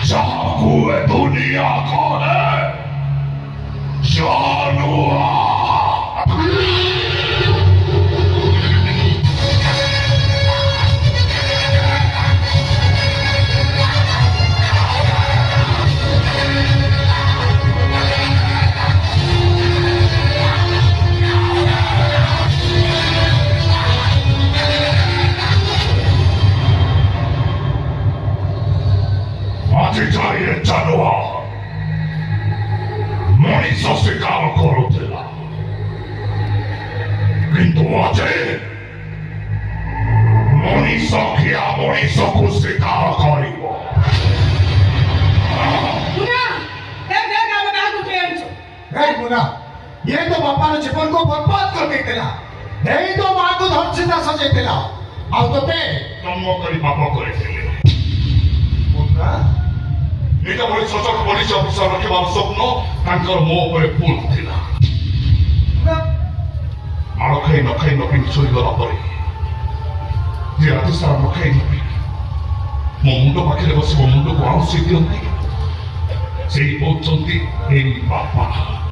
जाकू है दुनिया को है जानवर ये जानवर मनीष से काम करुला किंतु आज मनीष क्या मनीष को शिकार कर ये तो बापा जीवन को बर्बाद कर देला यही तो मां को धर्षिता सजेला आउ तो ते जन्म करी पाप करे निज भली सचक पुलिस अफिसर रखिबार स्वप्न तांकर मो उपरे फुल थिला माड़ खाई न खाई न पिंड चोरी गला परे जे राति सारा न खाई न पी मो मुंड पाखे बस मो मुंड को आउसी दियंती सेई होचंती एई बापा